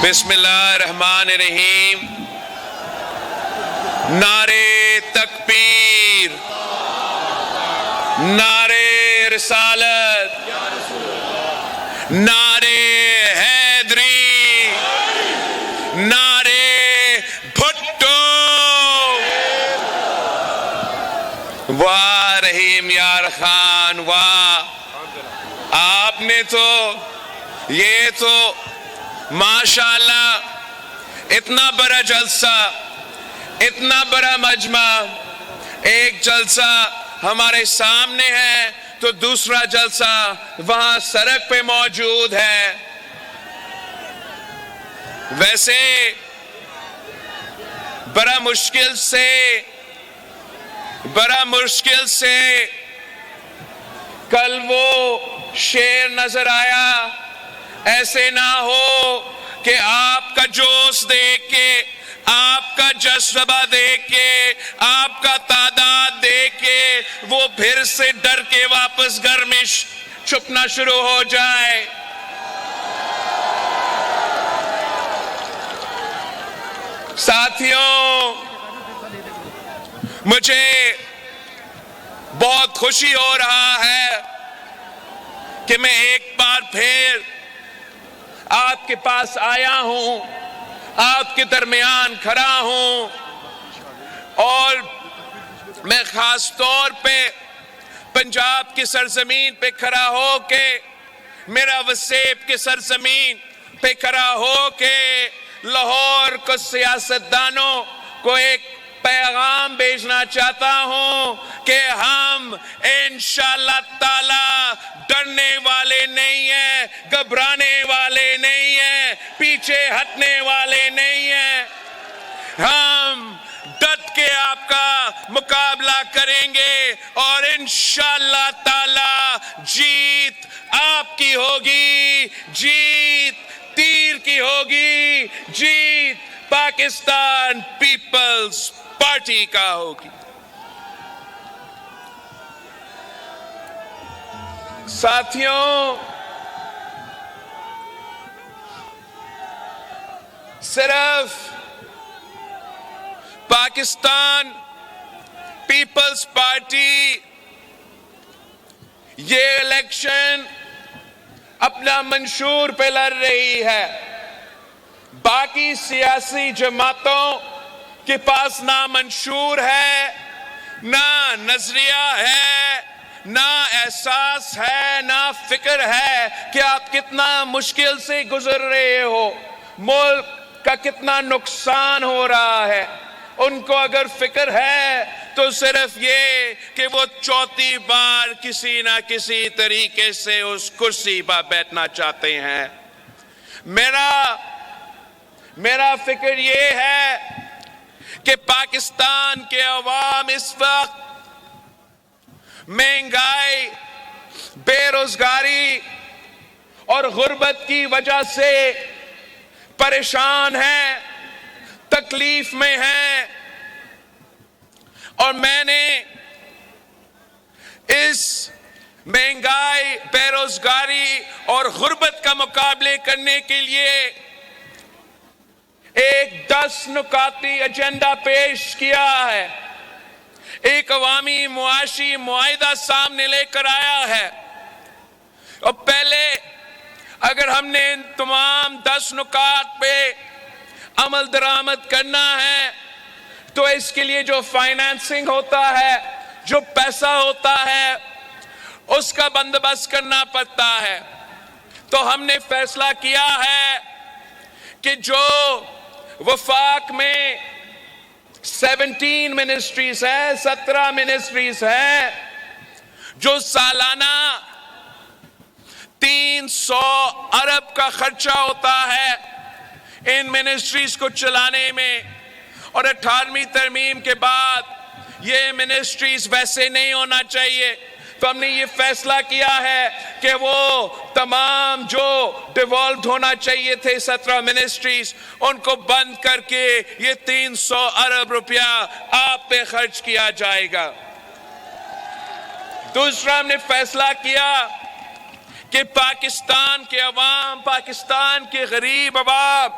بسم اللہ الرحمن الرحیم. نعرے تکبیر، نعرے رسالت، نعرے حیدری، نعرے بھٹو. واہ رحیم یار خان واہ. آپ نے تو یہ تو ماشاءاللہ اتنا بڑا جلسہ، اتنا بڑا مجمع، ایک جلسہ ہمارے سامنے ہے تو دوسرا جلسہ وہاں سڑک پہ موجود ہے. ویسے بڑا مشکل سے کل وہ شعر نظر آیا. ایسے نہ ہو کہ آپ کا جوش دیکھ کے، آپ کا جذبہ دیکھ کے، آپ کا تعداد دیکھ کے وہ پھر سے ڈر کے واپس گھر میں چھپنا شروع ہو جائے. ساتھیوں، مجھے بہت خوشی ہو رہا ہے کہ میں ایک بار پھر آپ کے پاس آیا ہوں، آپ کے درمیان کھڑا ہوں، اور میں خاص طور پہ پنجاب کی سرزمین پہ کھڑا ہو کے، میرا وسیب کی سرزمین پہ کھڑا ہو کے لاہور کو سیاستدانوں کو ایک پیغام بھیجنا چاہتا ہوں کہ ہم انشاءاللہ تعالی ڈرنے والے نہیں ہیں، گھبرانے والے نہیں ہیں، پیچھے ہٹنے والے نہیں ہیں. ہم ڈٹ کے آپ کا مقابلہ کریں گے اور انشاءاللہ تعالی جیت آپ کی ہوگی، جیت تیر کی ہوگی، جیت پاکستان پیپلز پارٹی کا ہوگی. ساتھیوں، صرف پاکستان پیپلز پارٹی یہ الیکشن اپنا منشور پہ لڑ رہی ہے. باقی سیاسی جماعتوں کے پاس نہ منشور ہے، نہ نظریہ ہے، نہ احساس ہے، نہ فکر ہے کہ آپ کتنا مشکل سے گزر رہے ہو، ملک کا کتنا نقصان ہو رہا ہے. ان کو اگر فکر ہے تو صرف یہ کہ وہ چوتھی بار کسی نہ کسی طریقے سے اس کرسی پر بیٹھنا چاہتے ہیں. میرا فکر یہ ہے کہ پاکستان کے عوام اس وقت مہنگائی، بے روزگاری اور غربت کی وجہ سے پریشان ہیں، تکلیف میں ہیں، اور میں نے اس مہنگائی، بے روزگاری اور غربت کا مقابلے کرنے کے لیے ایک 10 نکاتی ایجنڈا پیش کیا ہے، ایک عوامی معاشی معاہدہ سامنے لے کر آیا ہے. اور پہلے اگر ہم نے ان تمام 10 نکات پہ عمل درآمد کرنا ہے تو اس کے لیے جو فائنانسنگ ہوتا ہے، جو پیسہ ہوتا ہے، اس کا بندوبست کرنا پڑتا ہے. تو ہم نے فیصلہ کیا ہے کہ جو وفاق میں 17 منسٹریز ہیں، 17 منسٹریز ہیں، جو سالانہ 300 ارب کا خرچہ ہوتا ہے ان منسٹریز کو چلانے میں، اور 18ویں ترمیم کے بعد یہ منسٹریز ویسے نہیں ہونا چاہیے. تو ہم نے یہ فیصلہ کیا ہے کہ وہ تمام جو ڈیوالوڈ ہونا چاہیے تھے 17 منسٹریز، ان کو بند کر کے یہ 300 ارب روپیہ آپ پہ خرچ کیا جائے گا. دوسرا ہم نے فیصلہ کیا کہ پاکستان کے عوام، پاکستان کے غریب عوام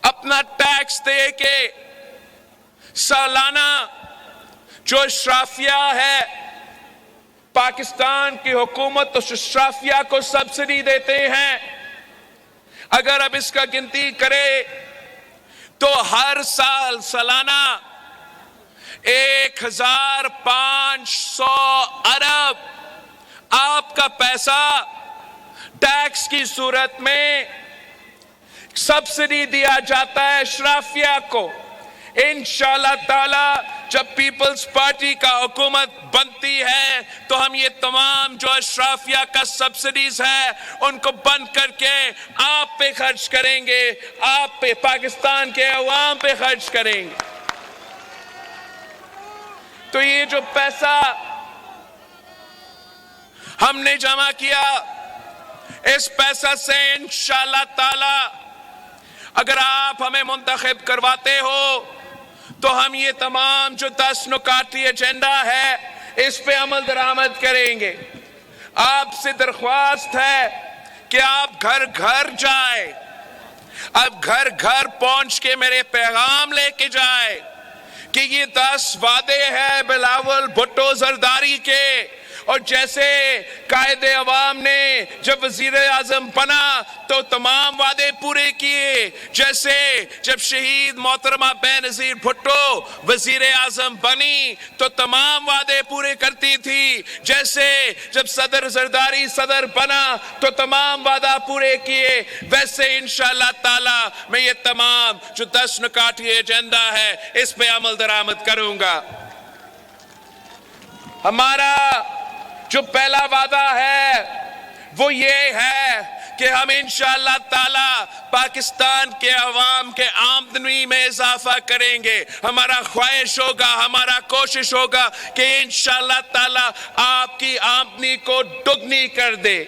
اپنا ٹیکس دے کے سالانہ جو اشرافیہ ہے پاکستان کی حکومت اس اشرافیہ کو سبسڈی دیتے ہیں. اگر اب اس کا گنتی کرے تو ہر سال سالانہ 1500 ارب آپ کا پیسہ ٹیکس کی صورت میں سبسڈی دیا جاتا ہے اشرافیہ کو. انشاءاللہ تعالی جب پیپلز پارٹی کا حکومت بنتی ہے تو ہم یہ تمام جو اشرافیہ کا سبسڈیز ہے ان کو بند کر کے آپ پہ خرچ کریں گے, آپ پہ, پاکستان کے عوام پہ خرچ کریں گے. تو یہ جو پیسہ ہم نے جمع کیا اس پیسہ سے انشاءاللہ تعالی اگر آپ ہمیں منتخب کرواتے ہو تو ہم یہ تمام جو 10 نکاتی ایجنڈا ہے اس پہ عمل درآمد کریں گے. آپ سے درخواست ہے کہ آپ گھر گھر جائیں, اب گھر گھر پہنچ کے میرے پیغام لے کے جائیں کہ یہ 10 وعدے ہیں بلاول بھٹو زرداری کے. اور جیسے قائد عوام نے جب وزیر اعظم بنا تو تمام وعدے پورے کیے, جیسے جب شہید محترمہ بے نظیر بھٹو وزیر اعظم بنی تو تمام وعدے پورے کرتی تھی, جیسے جب صدر زرداری صدر بنا تو تمام وعدہ پورے کیے, ویسے انشاءاللہ تعالی میں یہ تمام جو 10 نکاتی ایجنڈا ہے اس پہ عمل درآمد کروں گا. ہمارا جو پہلا وعدہ ہے وہ یہ ہے کہ ہم انشاءاللہ تعالی پاکستان کے عوام کے آمدنی میں اضافہ کریں گے. ہمارا خواہش ہوگا, ہمارا کوشش ہوگا کہ انشاءاللہ تعالی آپ کی آمدنی کو دگنی کر دے.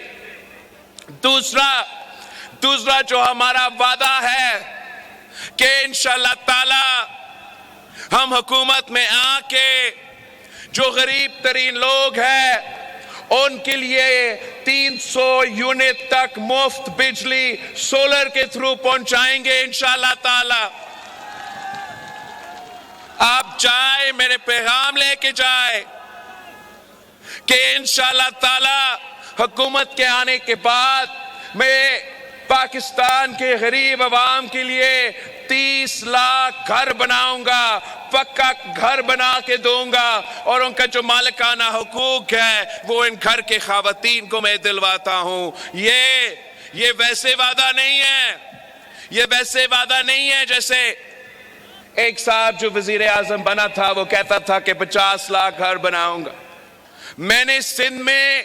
دوسرا جو ہمارا وعدہ ہے کہ انشاءاللہ تعالی ہم حکومت میں آ کے جو غریب ترین لوگ ہیں ان کے لیے 300 یونٹ تک مفت بجلی سولر کے تھرو پہنچائیں گے انشاءاللہ تعالی. آپ جائیں, میرے پیغام لے کے جائیں کہ انشاءاللہ تعالی حکومت کے آنے کے بعد میں پاکستان کے غریب عوام کے لیے 30 لاکھ گھر بناؤں گا, پکا گھر بنا کے دوں گا, اور ان کا جو مالکانہ حقوق ہے وہ ان گھر کے خواتین کو میں دلواتا ہوں. یہ ویسے وعدہ نہیں ہے, یہ ویسے وعدہ نہیں ہے جیسے ایک صاحب جو وزیر اعظم بنا تھا وہ کہتا تھا کہ 50 لاکھ گھر بناؤں گا. میں نے سندھ میں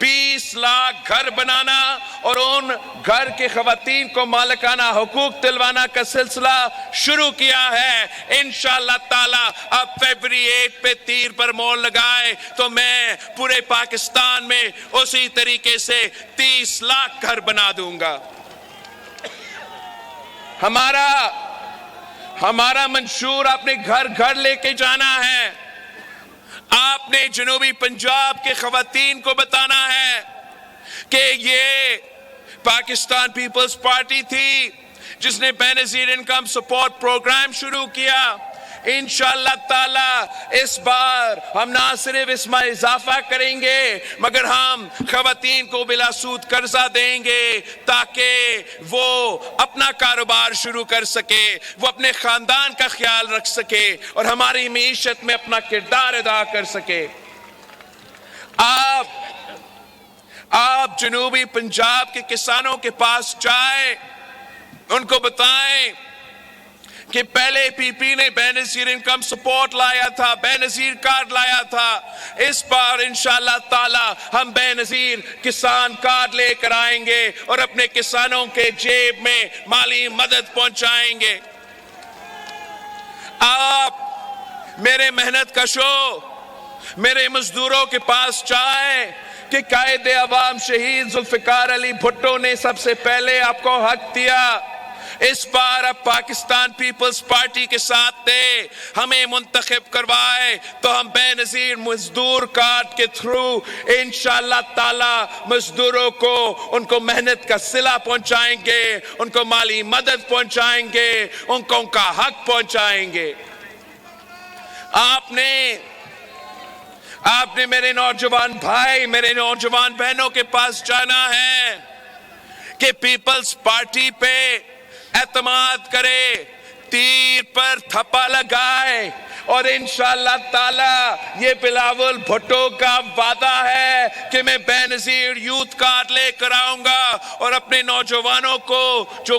20 لاکھ گھر بنانا اور ان گھر کے خواتین کو مالکانہ حقوق دلوانا کا سلسلہ شروع کیا ہے. انشاءاللہ تعالی اب فیبری 8 پہ تیر پر مور لگائے تو میں پورے پاکستان میں اسی طریقے سے 30 لاکھ گھر بنا دوں گا. ہمارا منشور اپنے گھر گھر لے کے جانا ہے. آپ نے جنوبی پنجاب کے خواتین کو بتانا ہے کہ یہ پاکستان پیپلز پارٹی تھی جس نے بے نظیر انکم سپورٹ پروگرام شروع کیا. انشاءاللہ تعالی اس بار ہم نہ صرف اس میں اضافہ کریں گے مگر ہم خواتین کو بلا سود قرضہ دیں گے تاکہ وہ اپنا کاروبار شروع کر سکے, وہ اپنے خاندان کا خیال رکھ سکے اور ہماری معیشت میں اپنا کردار ادا کر سکے. آپ جنوبی پنجاب کے کسانوں کے پاس جائیں, ان کو بتائیں کہ پہلے پی پی نے بے نظیر انکم سپورٹ لایا تھا, بے نظیر کارڈ لایا تھا. اس بار انشاءاللہ تعالی ہم بے نظیر کسان کارڈ لے کر آئیں گے اور اپنے کسانوں کے جیب میں مالی مدد پہنچائیں گے. آپ میرے محنت کشوں, میرے مزدوروں کے پاس جائیں کہ قائد عوام شہید ذوالفقار علی بھٹو نے سب سے پہلے آپ کو حق دیا اس بار اب پاکستان پیپلز پارٹی کے ساتھ تھے، ہمیں منتخب کروائے تو ہم بے نظیر مزدور کارڈ کے تھرو انشاءاللہ تعالی مزدوروں کو ان کو محنت کا صلہ پہنچائیں گے، ان کو مالی مدد پہنچائیں گے، ان کو ان کا حق پہنچائیں گے۔ آپ نے میرے نوجوان بھائی، میرے نوجوان بہنوں کے پاس جانا ہے کہ پیپلز پارٹی پہ اعتماد کرے، تیر پر تھپا لگائے، اور انشاءاللہ تعالی یہ بلاول بھٹو کا وعدہ ہے کہ میں بے نظیر یوتھ کارڈ لے کر آؤں گا اور اپنے نوجوانوں کو جو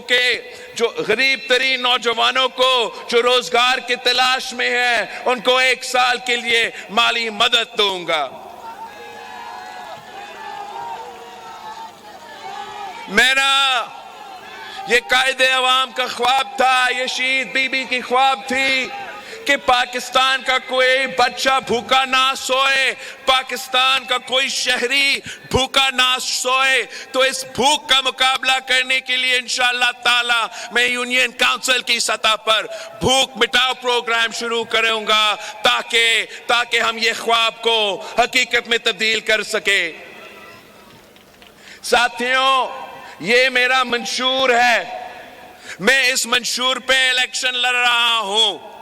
غریب ترین نوجوانوں کو جو روزگار کی تلاش میں ہیں ان کو 1 سال کے لیے مالی مدد دوں گا۔ میرا یہ قائد عوام کا خواب تھا، یہ شہید بی بی کی خواب تھی کہ پاکستان کا کوئی بچہ بھوکا نہ سوئے، پاکستان کا کوئی شہری بھوکا نہ سوئے۔ تو اس بھوک کا مقابلہ کرنے کے لیے انشاءاللہ تعالی میں یونین کونسل کی سطح پر بھوک مٹاؤ پروگرام شروع کروں گا تاکہ ہم یہ خواب کو حقیقت میں تبدیل کر سکے۔ ساتھیوں، یہ میرا منشور ہے، میں اس منشور پہ الیکشن لڑ رہا ہوں،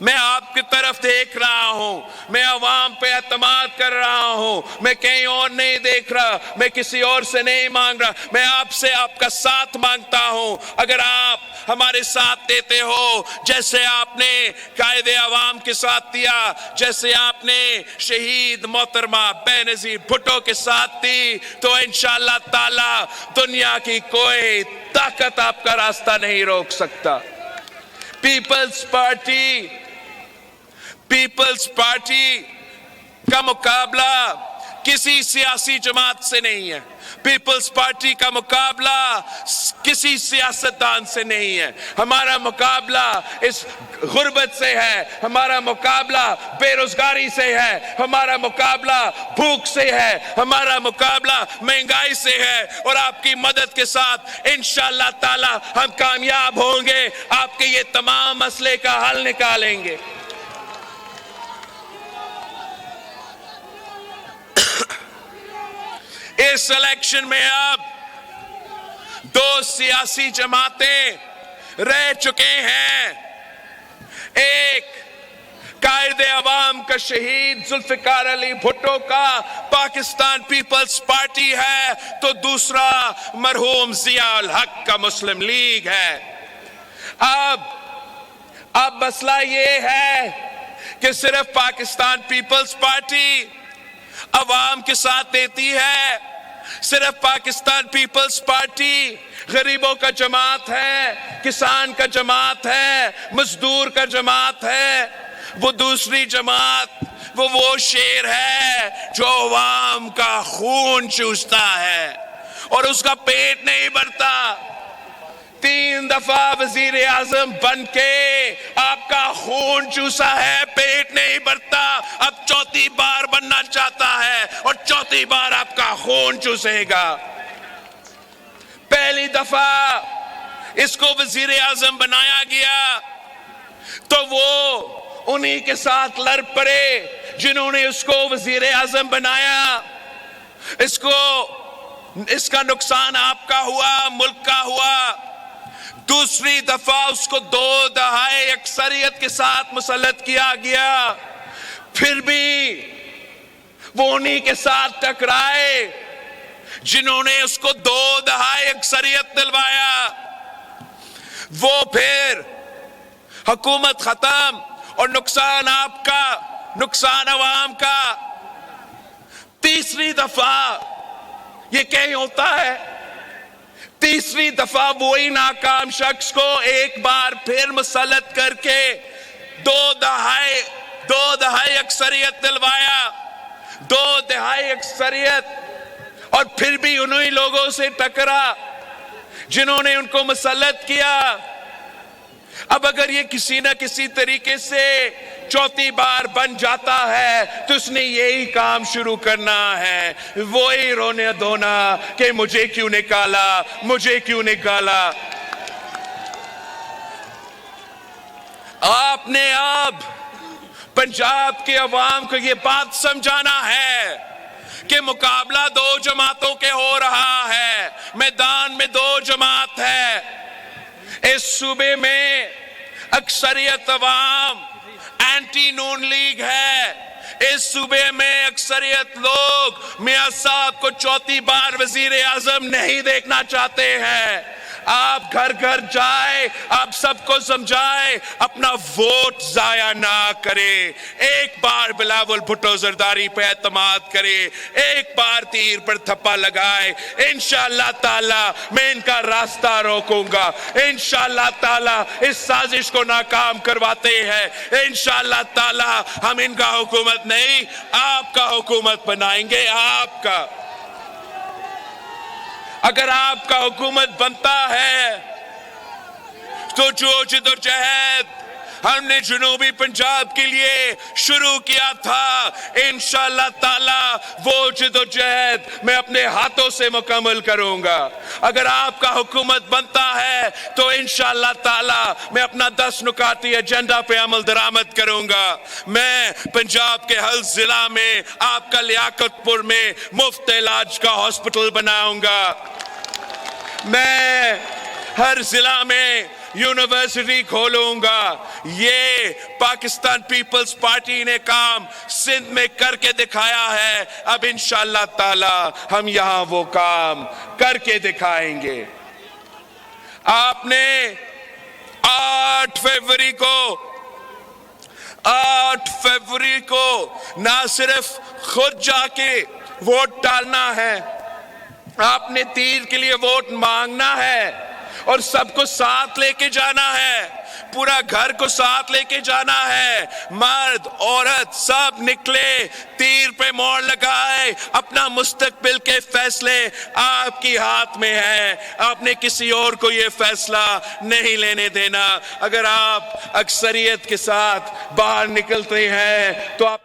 میں آپ کی طرف دیکھ رہا ہوں، میں عوام پہ اعتماد کر رہا ہوں، میں کہیں اور نہیں دیکھ رہا، میں کسی اور سے نہیں مانگ رہا، میں آپ سے آپ کا ساتھ مانگتا ہوں۔ اگر آپ ہمارے ساتھ دیتے ہو جیسے آپ نے قائد عوام کے ساتھ دیا، جیسے آپ نے شہید محترمہ بے نظیر بھٹو کے ساتھ دی، تو انشاءاللہ تعالی دنیا کی کوئی طاقت آپ کا راستہ نہیں روک سکتا۔ پیپلز پارٹی کا مقابلہ کسی سیاسی جماعت سے نہیں ہے، پیپلز پارٹی کا مقابلہ کسی سیاستدان سے نہیں ہے، ہمارا مقابلہ اس غربت سے ہے، ہمارا مقابلہ بے روزگاری سے ہے، ہمارا مقابلہ بھوک سے ہے، ہمارا مقابلہ مہنگائی سے ہے، اور آپ کی مدد کے ساتھ انشاءاللہ تعالی ہم کامیاب ہوں گے، آپ کے یہ تمام مسئلے کا حل نکالیں گے۔ اس الیکشن میں اب 2 سیاسی جماعتیں رہ چکے ہیں، ایک قائد عوام کا شہید ذوالفقار علی بھٹو کا پاکستان پیپلز پارٹی ہے، تو دوسرا مرحوم ضیاء الحق کا مسلم لیگ ہے۔ اب مسئلہ یہ ہے کہ صرف پاکستان پیپلز پارٹی عوام کے ساتھ دیتی ہے، صرف پاکستان پیپلز پارٹی غریبوں کا جماعت ہے، کسان کا جماعت ہے، مزدور کا جماعت ہے، وہ دوسری جماعت وہ شیر ہے جو عوام کا خون چوستا ہے اور اس کا پیٹ نہیں بھرتا۔ 3 دفعہ وزیر اعظم بن کے آپ کا خون چوسا ہے، پیٹ نہیں بھرتا، اب 4تھی بار بننا چاہتا ہے اور 4تھی بار آپ کا خون چوسے گا۔ پہلی دفعہ اس کو وزیر اعظم بنایا گیا تو وہ انہی کے ساتھ لڑ پڑے جنہوں نے اس کو وزیر اعظم بنایا۔ اس کا نقصان آپ کا ہوا، ملک کا ہوا۔ دوسری دفعہ اس کو 2 دہائی اکثریت کے ساتھ مسلط کیا گیا، پھر بھی وہ انہی کے ساتھ ٹکرائے جنہوں نے اس کو 2 دہائی اکثریت دلوایا۔ وہ پھر حکومت ختم اور نقصان آپ کا، نقصان عوام کا۔ تیسری دفعہ یہ کہیں ہوتا ہے، تیسری دفعہ وہی ناکام شخص کو ایک بار پھر مسلط کر کے 2 دہائی اکثریت دلوایا، 2 دہائی اکثریت، اور پھر بھی انہی لوگوں سے ٹکرا جنہوں نے ان کو مسلط کیا۔ اب اگر یہ کسی نہ کسی طریقے سے 4تھی بار بن جاتا ہے تو اس نے یہی کام شروع کرنا ہے، وہی رونے دھونا کہ مجھے کیوں نکالا، مجھے کیوں نکالا۔ آپ نے اب پنجاب کے عوام کو یہ بات سمجھانا ہے کہ مقابلہ دو جماعتوں کے ہو رہا ہے، میدان میں دو جماعت ہے۔ اس صوبے میں اکثریت عوام اینٹی نون لیگ ہے، اس صوبے میں اکثریت لوگ میاں صاحب کو چوتھی بار وزیر اعظم نہیں دیکھنا چاہتے ہیں۔ آپ گھر گھر جائے، آپ سب کو سمجھائے، اپنا ووٹ ضائع نہ کرے، ایک بار بلاول بھٹو زرداری پہ اعتماد کرے، ایک بار تیر پر تھپا لگائے۔ انشاءاللہ تعالی میں ان کا راستہ روکوں گا، انشاءاللہ تعالی اس سازش کو ناکام کرواتے ہیں، انشاءاللہ تعالی ہم ان کا حکومت نہیں آپ کا حکومت بنائیں گے۔ آپ کا اگر آپ کا حکومت بنتا ہے تو جو جدوجہد ہم نے جنوبی پنجاب کے لیے شروع کیا تھا، انشاءاللہ تعالی وہ جدوجہد میں اپنے ہاتھوں سے مکمل کروں گا۔ اگر آپ کا حکومت بنتا ہے تو انشاءاللہ تعالی میں اپنا 10 نکاتی ایجنڈا پہ عمل درآمد کروں گا۔ میں پنجاب کے ہر ضلع میں آپ کا لیاقت پور میں مفت علاج کا ہاسپٹل بناؤں گا۔ میں ہر ضلع میں یونیورسٹی کھولوں گا۔ یہ پاکستان پیپلز پارٹی نے کام سندھ میں کر کے دکھایا ہے، اب انشاءاللہ تعالی ہم یہاں وہ کام کر کے دکھائیں گے۔ آپ نے 8 فروری کو نہ صرف خود جا کے ووٹ ڈالنا ہے، آپ نے تیر کے لیے ووٹ مانگنا ہے اور سب کو ساتھ لے کے جانا ہے، پورا گھر کو ساتھ لے کے جانا ہے، مرد عورت سب نکلے، تیر پہ موڑ لگائے، اپنا مستقبل کے فیصلے آپ کی ہاتھ میں ہیں، آپ نے کسی اور کو یہ فیصلہ نہیں لینے دینا۔ اگر آپ اکثریت کے ساتھ باہر نکلتے ہیں تو آپ